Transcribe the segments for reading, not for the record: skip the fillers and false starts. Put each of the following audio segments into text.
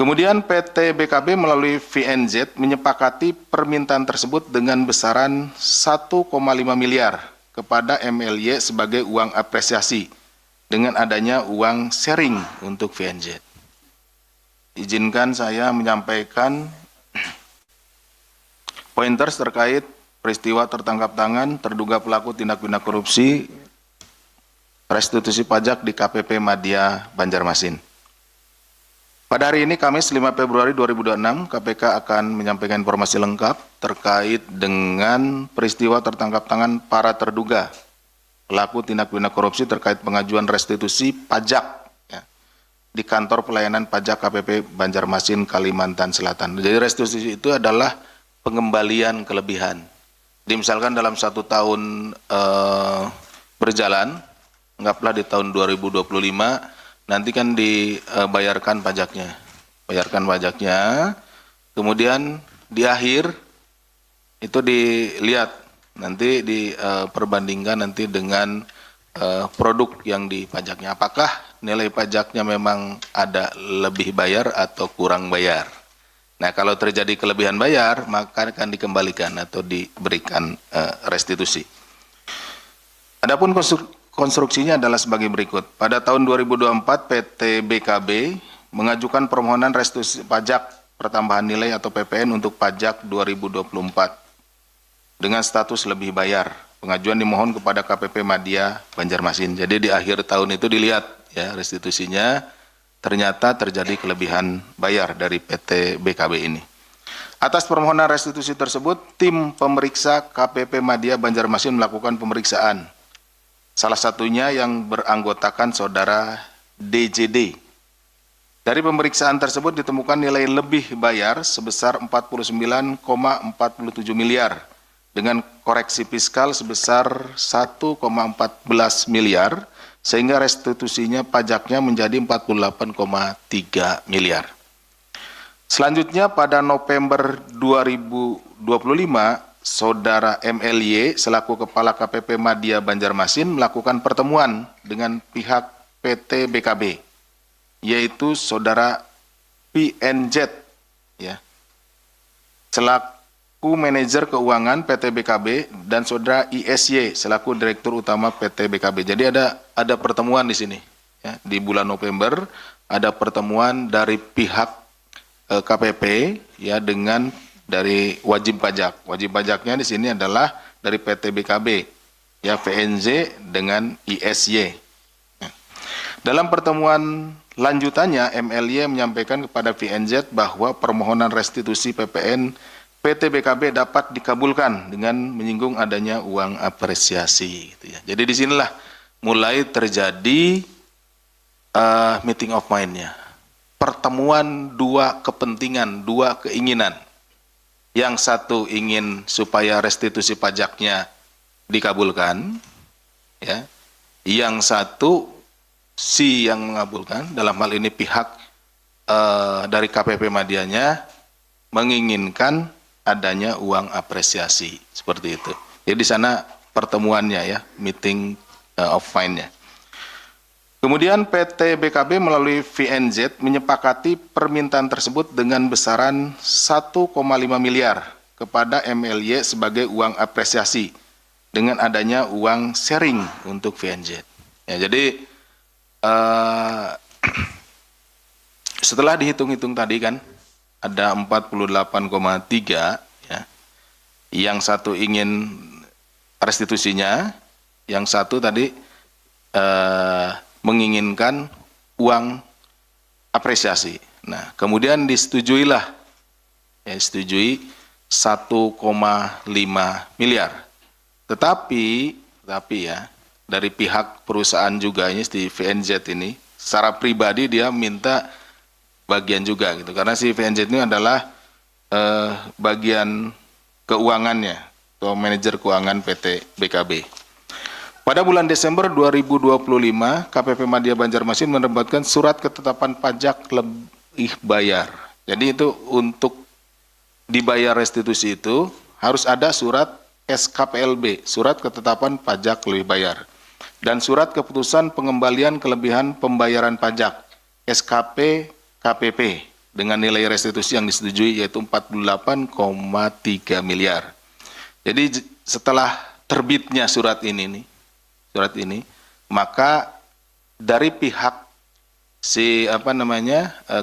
Kemudian PT BKB melalui VNZ menyepakati permintaan tersebut dengan besaran 1,5 miliar kepada MLY sebagai uang apresiasi dengan adanya uang sharing untuk VNZ. Izinkan saya menyampaikan pointers terkait peristiwa tertangkap tangan terduga pelaku tindak pidana korupsi restitusi pajak di KPP Madya Banjarmasin. Pada hari ini, Kamis 5 Februari 2026, KPK akan menyampaikan informasi lengkap terkait dengan peristiwa tertangkap tangan para terduga pelaku tindak pidana korupsi terkait pengajuan restitusi pajak ya, di kantor pelayanan pajak KPP Banjarmasin, Kalimantan Selatan. Jadi restitusi itu adalah pengembalian kelebihan. Misalkan dalam 1 tahun berjalan, anggaplah di tahun 2025, nanti kan dibayarkan pajaknya, kemudian di akhir itu dilihat nanti diperbandingkan nanti dengan produk yang dipajaknya, apakah nilai pajaknya memang ada lebih bayar atau kurang bayar. Nah, kalau terjadi kelebihan bayar, maka akan dikembalikan atau diberikan restitusi. Adapun konstruksinya adalah sebagai berikut. Pada tahun 2024, PT BKB mengajukan permohonan restitusi pajak pertambahan nilai atau PPN untuk pajak 2024 dengan status lebih bayar. Pengajuan dimohon kepada KPP Madya Banjarmasin. Jadi di akhir tahun itu dilihat ya restitusinya ternyata terjadi kelebihan bayar dari PT BKB ini. Atas permohonan restitusi tersebut, tim pemeriksa KPP Madya Banjarmasin melakukan pemeriksaan. Salah satunya yang beranggotakan saudara DJD. Dari pemeriksaan tersebut ditemukan nilai lebih bayar sebesar 49,47 miliar dengan koreksi fiskal sebesar 1,14 miliar sehingga restitusinya pajaknya menjadi 48,3 miliar. Selanjutnya pada November 2025 Saudara MLY selaku Kepala KPP Madya Banjarmasin melakukan pertemuan dengan pihak PT BKB, yaitu Saudara PNZ, ya, selaku Manajer Keuangan PT BKB dan Saudara ISY selaku Direktur Utama PT BKB. Jadi ada pertemuan di sini, ya, di bulan November ada pertemuan dari pihak KPP, ya, dengan dari wajib pajak. Wajib pajaknya di sini adalah dari PT BKB, ya, VNZ dengan ISY. Dalam pertemuan lanjutannya, MLY menyampaikan kepada VNZ bahwa permohonan restitusi PPN PT BKB dapat dikabulkan dengan menyinggung adanya uang apresiasi. Gitu ya. Jadi disinilah mulai terjadi meeting of mind-nya. Pertemuan dua kepentingan, dua keinginan. Yang satu ingin supaya restitusi pajaknya dikabulkan, ya. Yang satu si yang mengabulkan, dalam hal ini pihak dari KPP Madyanya menginginkan adanya uang apresiasi seperti itu. Jadi di sana pertemuannya, ya, meeting of mind-nya. Kemudian PT BKB melalui VNZ menyepakati permintaan tersebut dengan besaran 1,5 miliar kepada MLY sebagai uang apresiasi dengan adanya uang sharing untuk VNZ. Ya, jadi setelah dihitung-hitung tadi kan ada 48,3, ya. Yang satu ingin restitusinya, yang satu tadi menginginkan uang apresiasi. Nah, kemudian disetujuilah, ya, setujui 1,5 miliar. Tetapi ya, dari pihak perusahaan juga ini di VNZ ini, secara pribadi dia minta bagian juga gitu, karena si VNZ ini adalah bagian keuangannya atau manajer keuangan PT BKB. Pada bulan Desember 2025, KPP Madya Banjarmasin menerbitkan surat ketetapan pajak lebih bayar. Jadi itu untuk dibayar restitusi itu harus ada surat SKPLB, surat ketetapan pajak lebih bayar, dan surat keputusan pengembalian kelebihan pembayaran pajak, SKP KPP, dengan nilai restitusi yang disetujui yaitu 48,3 miliar. Jadi setelah terbitnya surat ini, maka dari pihak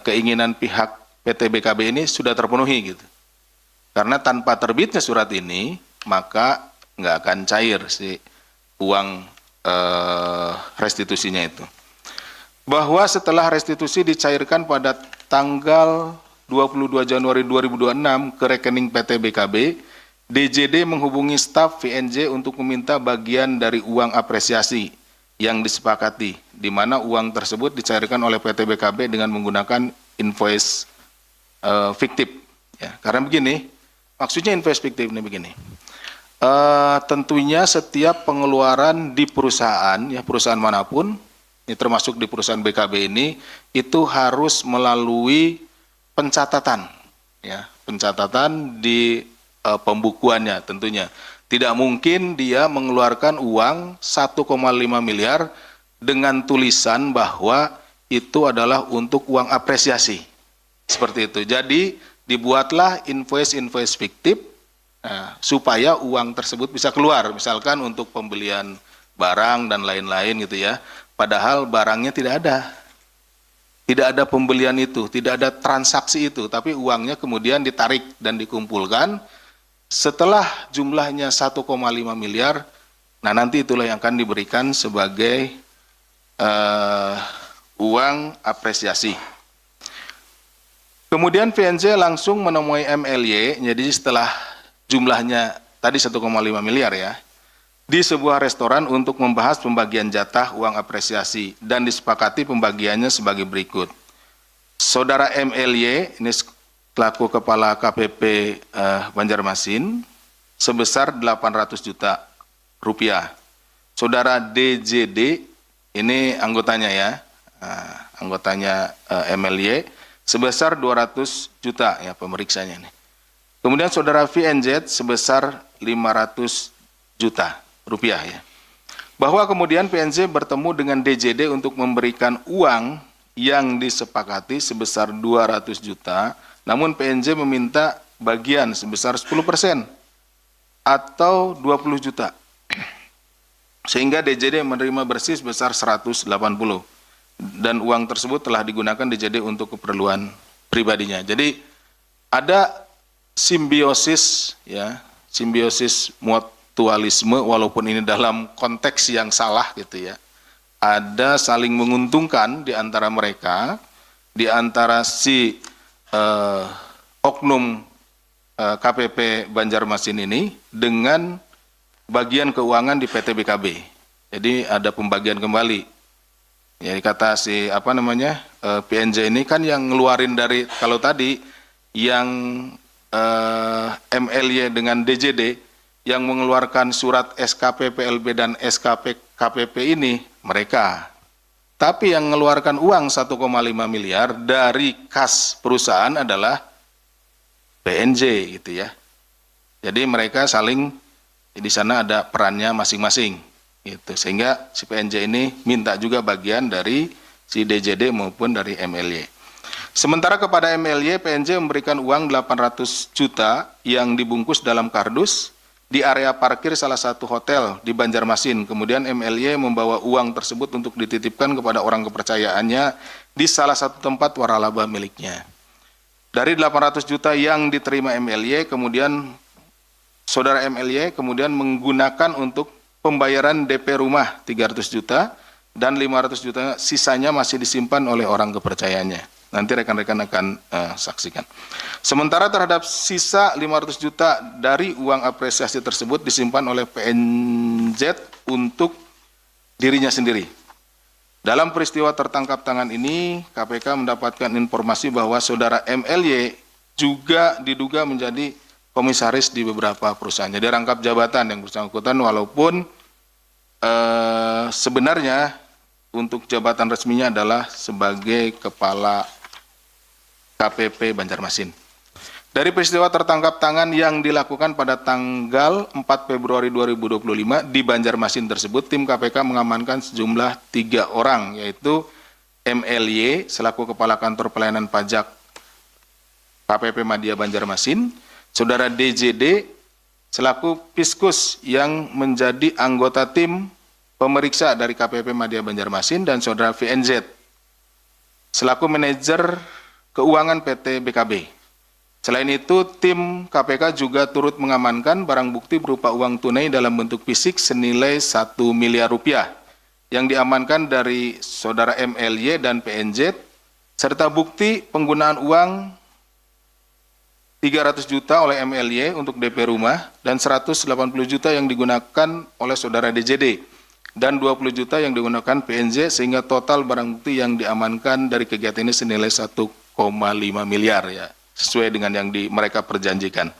keinginan pihak PT BKB ini sudah terpenuhi gitu. Karena tanpa terbitnya surat ini, maka nggak akan cair si uang restitusinya itu. Bahwa setelah restitusi dicairkan pada tanggal 22 Januari 2026 ke rekening PT BKB, DJD menghubungi staf VNJ untuk meminta bagian dari uang apresiasi yang disepakati, di mana uang tersebut dicairkan oleh PT BKB dengan menggunakan invoice fiktif. Ya, karena begini, maksudnya invoice fiktif ini begini. Tentunya setiap pengeluaran di perusahaan, ya perusahaan manapun, ini termasuk di perusahaan BKB ini, itu harus melalui pencatatan, ya pencatatan di pembukuannya tentunya. Tidak mungkin dia mengeluarkan uang 1,5 miliar dengan tulisan bahwa itu adalah untuk uang apresiasi. Seperti itu. Jadi dibuatlah invoice fiktif supaya uang tersebut bisa keluar. Misalkan untuk pembelian barang dan lain-lain gitu ya. Padahal barangnya tidak ada. Tidak ada pembelian itu, tidak ada transaksi itu, tapi uangnya kemudian ditarik dan dikumpulkan. Setelah jumlahnya 1,5 miliar, nah nanti itulah yang akan diberikan sebagai uang apresiasi. Kemudian VNJ langsung menemui MLY, jadi setelah jumlahnya tadi 1,5 miliar ya, di sebuah restoran untuk membahas pembagian jatah uang apresiasi dan disepakati pembagiannya sebagai berikut. Saudara MLY, ini selaku Kepala KPP Banjarmasin sebesar 800 juta rupiah. Saudara DJD, ini anggotanya ya, anggotanya MLY sebesar 200 juta ya pemeriksanya ini. Kemudian saudara VNZ sebesar 500 juta rupiah ya. Bahwa kemudian PNZ bertemu dengan DJD untuk memberikan uang yang disepakati sebesar 200 juta. Namun PNJ meminta bagian sebesar 10% atau 20 juta. Sehingga DJD menerima bersih sebesar 180. Dan uang tersebut telah digunakan DJD untuk keperluan pribadinya. Jadi ada simbiosis ya, simbiosis mutualisme walaupun ini dalam konteks yang salah gitu ya. Ada saling menguntungkan di antara mereka, di antara si oknum KPP Banjarmasin ini dengan bagian keuangan di PT BKB. Jadi ada pembagian kembali. Jadi kata si PNJ ini kan yang ngeluarin dari kalau tadi yang MLY dengan DJD yang mengeluarkan surat SKP PLB dan SKP KPP ini mereka. Tapi yang mengeluarkan uang 1,5 miliar dari kas perusahaan adalah PNJ gitu ya. Jadi mereka saling di sana ada perannya masing-masing gitu. Sehingga si PNJ ini minta juga bagian dari si DJD maupun dari MLY. Sementara kepada MLY, PNJ memberikan uang 800 juta yang dibungkus dalam kardus di area parkir salah satu hotel di Banjarmasin. Kemudian MLY membawa uang tersebut untuk dititipkan kepada orang kepercayaannya di salah satu tempat waralaba miliknya. Dari 800 juta yang diterima MLY, kemudian saudara MLY kemudian menggunakan untuk pembayaran DP rumah 300 juta dan 500 juta sisanya masih disimpan oleh orang kepercayaannya. Nanti rekan-rekan akan saksikan. Sementara terhadap sisa 500 juta dari uang apresiasi tersebut disimpan oleh PNZ untuk dirinya sendiri. Dalam peristiwa tertangkap tangan ini, KPK mendapatkan informasi bahwa saudara MLY juga diduga menjadi komisaris di beberapa perusahaan. Jadi rangkap jabatan yang bersangkutan walaupun sebenarnya untuk jabatan resminya adalah sebagai Kepala KPP Banjarmasin. Dari peristiwa tertangkap tangan yang dilakukan pada tanggal 4 Februari 2025 di Banjarmasin tersebut, tim KPK mengamankan sejumlah 3 orang, yaitu MLY selaku Kepala Kantor Pelayanan Pajak KPP Madya Banjarmasin, Saudara DJD selaku Piskus yang menjadi anggota tim pemeriksa dari KPP Madya Banjarmasin, dan Saudara VNZ selaku manajer keuangan PT BKB. Selain itu, tim KPK juga turut mengamankan barang bukti berupa uang tunai dalam bentuk fisik senilai 1 miliar rupiah yang diamankan dari Saudara MLY dan PNZ, serta bukti penggunaan uang 300 juta oleh MLY untuk DP rumah dan 180 juta yang digunakan oleh Saudara DJD dan 20 juta yang digunakan PNZ, sehingga total barang bukti yang diamankan dari kegiatan ini senilai 1,5 miliar ya, sesuai dengan yang mereka perjanjikan.